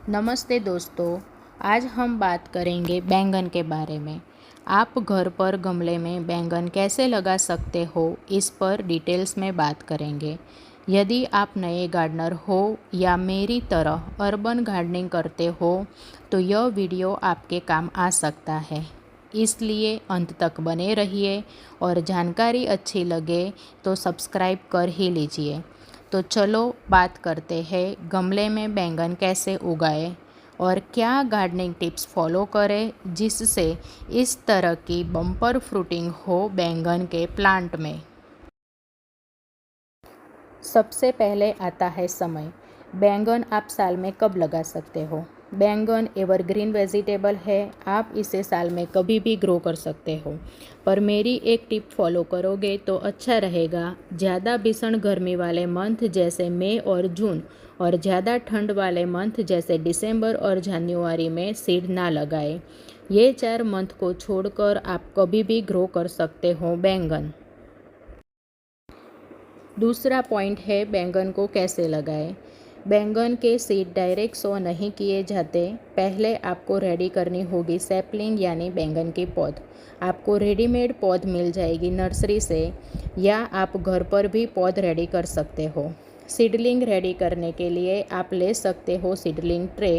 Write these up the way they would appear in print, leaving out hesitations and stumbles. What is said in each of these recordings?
नमस्ते दोस्तों। आज हम बात करेंगे बैंगन के बारे में। आप घर पर गमले में बैंगन कैसे लगा सकते हो, इस पर डिटेल्स में बात करेंगे। यदि आप नए गार्डनर हो या मेरी तरह अर्बन गार्डनिंग करते हो तो यह वीडियो आपके काम आ सकता है, इसलिए अंत तक बने रहिए और जानकारी अच्छी लगे तो सब्सक्राइब कर ही लीजिए। तो चलो बात करते हैं गमले में बैंगन कैसे उगाएं और क्या गार्डनिंग टिप्स फॉलो करें जिससे इस तरह की बम्पर फ्रूटिंग हो बैंगन के प्लांट में। सबसे पहले आता है समय। बैंगन आप साल में कब लगा सकते हो? बैंगन एवरग्रीन वेजिटेबल है, आप इसे साल में कभी भी ग्रो कर सकते हो। पर मेरी एक टिप फॉलो करोगे तो अच्छा रहेगा। ज़्यादा भीषण गर्मी वाले मंथ जैसे मई और जून और ज़्यादा ठंड वाले मंथ जैसे दिसंबर और जनवरी में सीड ना लगाएं। ये 4 मंथ को छोड़कर आप कभी भी ग्रो कर सकते हो बैंगन। दूसरा पॉइंट है बैंगन को कैसे लगाएं। बैंगन के सीड डायरेक्ट सो नहीं किए जाते। पहले आपको रेडी करनी होगी सैपलिंग यानी बैंगन की पौध। आपको रेडीमेड पौध मिल जाएगी नर्सरी से या आप घर पर भी पौध रेडी कर सकते हो। सीडलिंग रेडी करने के लिए आप ले सकते हो सीडलिंग ट्रे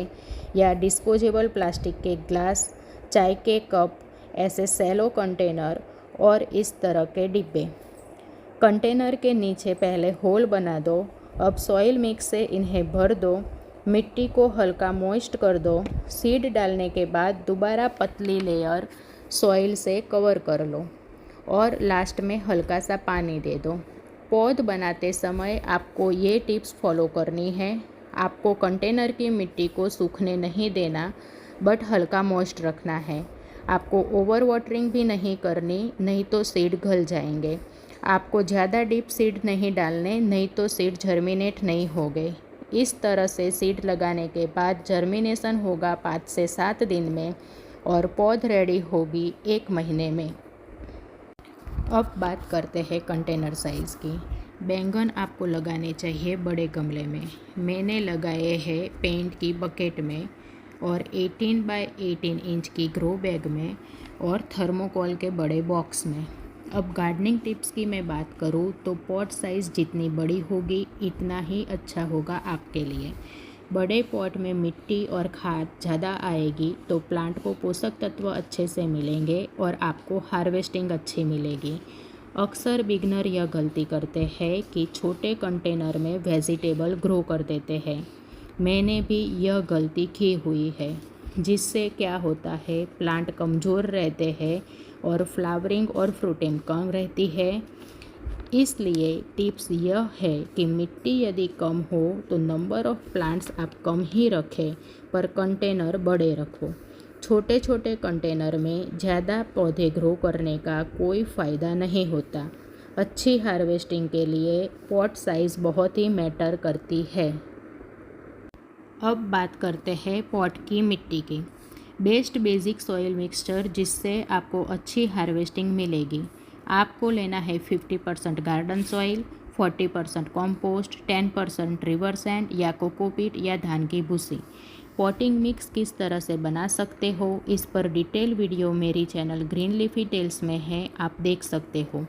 या डिस्पोजेबल प्लास्टिक के ग्लास, चाय के कप, ऐसे सेलो कंटेनर और इस तरह के डिब्बे। कंटेनर के नीचे पहले होल बना दो। अब सॉइल मिक्स से इन्हें भर दो। मिट्टी को हल्का मॉइस्ट कर दो। सीड डालने के बाद दोबारा पतली लेयर सॉइल से कवर कर लो और लास्ट में हल्का सा पानी दे दो। पौध बनाते समय आपको ये टिप्स फॉलो करनी है। आपको कंटेनर की मिट्टी को सूखने नहीं देना, बट हल्का मॉइस्ट रखना है। आपको ओवर वाटरिंग भी नहीं करनी, नहीं तो सीड गल जाएंगे। आपको ज़्यादा डीप सीड नहीं डालने, नहीं तो सीड जर्मिनेट नहीं होंगे। इस तरह से सीड लगाने के बाद जर्मिनेशन होगा 5 से 7 दिन में और पौध रेडी होगी 1 महीने में। अब बात करते हैं कंटेनर साइज़ की। बैंगन आपको लगाने चाहिए बड़े गमले में। मैंने लगाए हैं पेंट की बकेट में और 18 बाय 18 इंच की ग्रो बैग में और थर्मोकोल के बड़े बॉक्स में। अब गार्डनिंग टिप्स की मैं बात करूँ तो पॉट साइज़ जितनी बड़ी होगी इतना ही अच्छा होगा आपके लिए। बड़े पॉट में मिट्टी और खाद ज़्यादा आएगी तो प्लांट को पोषक तत्व अच्छे से मिलेंगे और आपको हार्वेस्टिंग अच्छी मिलेगी। अक्सर बिगनर यह गलती करते हैं कि छोटे कंटेनर में वेजिटेबल ग्रो कर देते हैं। मैंने भी यह गलती की हुई है, जिससे क्या होता है प्लांट कमज़ोर रहते हैं और फ्लावरिंग और फ्रूटिंग कम रहती है। इसलिए टिप्स यह है कि मिट्टी यदि कम हो तो नंबर ऑफ़ प्लांट्स आप कम ही रखें, पर कंटेनर बड़े रखो। छोटे छोटे कंटेनर में ज़्यादा पौधे ग्रो करने का कोई फ़ायदा नहीं होता। अच्छी हार्वेस्टिंग के लिए पॉट साइज़ बहुत ही मैटर करती है। अब बात करते हैं पॉट की मिट्टी की। बेस्ट बेसिक सॉइल मिक्सचर जिससे आपको अच्छी हार्वेस्टिंग मिलेगी। आपको लेना है 50% garden soil, 40% compost, 10% river sand या कोकोपीट या धान की भूसी। पॉटिंग मिक्स किस तरह से बना सकते हो, इस पर डिटेल वीडियो मेरी चैनल ग्रीन लीफी टेल्स में है, आप देख सकते हो।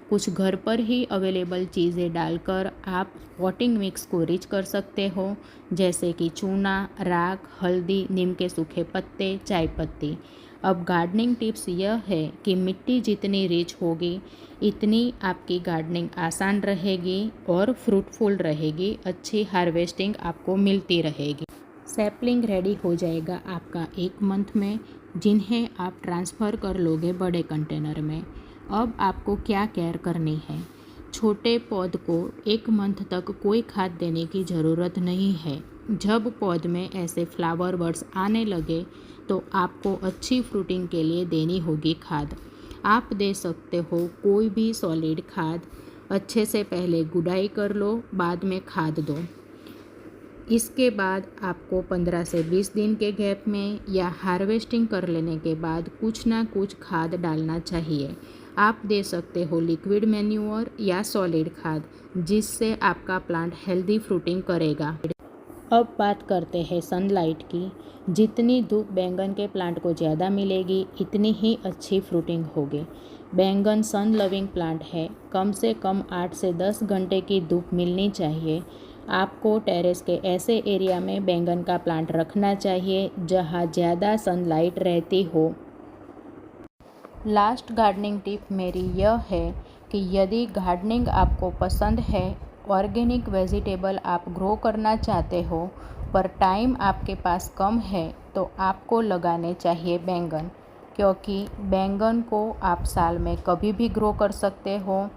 कुछ घर पर ही अवेलेबल चीज़ें डालकर आप पॉटिंग मिक्स को रिच कर सकते हो, जैसे कि चूना, राख, हल्दी, नीम के सूखे पत्ते, चाय पत्ती। अब गार्डनिंग टिप्स यह है कि मिट्टी जितनी रिच होगी इतनी आपकी गार्डनिंग आसान रहेगी और फ्रूटफुल रहेगी। अच्छी हार्वेस्टिंग आपको मिलती रहेगी। सैपलिंग रेडी हो जाएगा आपका 1 मंथ में, जिन्हें आप ट्रांसफ़र कर लोगे बड़े कंटेनर में। अब आपको क्या केयर करनी है। छोटे पौध को 1 मंथ तक कोई खाद देने की ज़रूरत नहीं है। जब पौध में ऐसे फ्लावर बर्ड्स आने लगे तो आपको अच्छी फ्रूटिंग के लिए देनी होगी खाद। आप दे सकते हो कोई भी सॉलिड खाद। अच्छे से पहले गुड़ाई कर लो, बाद में खाद दो। इसके बाद आपको 15 से 20 दिन के गैप में या हार्वेस्टिंग कर लेने के बाद कुछ ना कुछ खाद डालना चाहिए। आप दे सकते हो लिक्विड मैन्योर या सॉलिड खाद, जिससे आपका प्लांट हेल्दी फ्रूटिंग करेगा। अब बात करते हैं सनलाइट की। जितनी धूप बैंगन के प्लांट को ज़्यादा मिलेगी, इतनी ही अच्छी फ्रूटिंग होगी। बैंगन सन लविंग प्लांट है, कम से कम 8 से 10 घंटे की धूप मिलनी चाहिए। आपको टेरेस के ऐसे एरिया में बैंगन का प्लांट रखना चाहिए जहां ज़्यादा सनलाइट रहती हो। लास्ट गार्डनिंग टिप मेरी यह है कि यदि गार्डनिंग आपको पसंद है, ऑर्गेनिक वेजिटेबल आप ग्रो करना चाहते हो, पर टाइम आपके पास कम है, तो आपको लगाने चाहिए बैंगन, क्योंकि बैंगन को आप साल में कभी भी ग्रो कर सकते हो।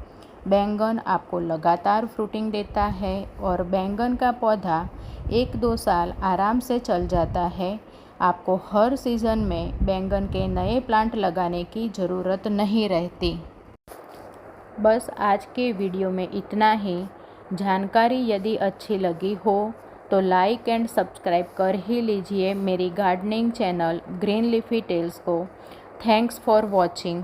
बैंगन आपको लगातार फ्रूटिंग देता है और बैंगन का पौधा 1-2 साल आराम से चल जाता है। आपको हर सीज़न में बैंगन के नए प्लांट लगाने की ज़रूरत नहीं रहती। बस आज के वीडियो में इतना ही। जानकारी यदि अच्छी लगी हो तो लाइक एंड सब्सक्राइब कर ही लीजिए मेरी gardening channel green leafy tales को। Thanks for watching.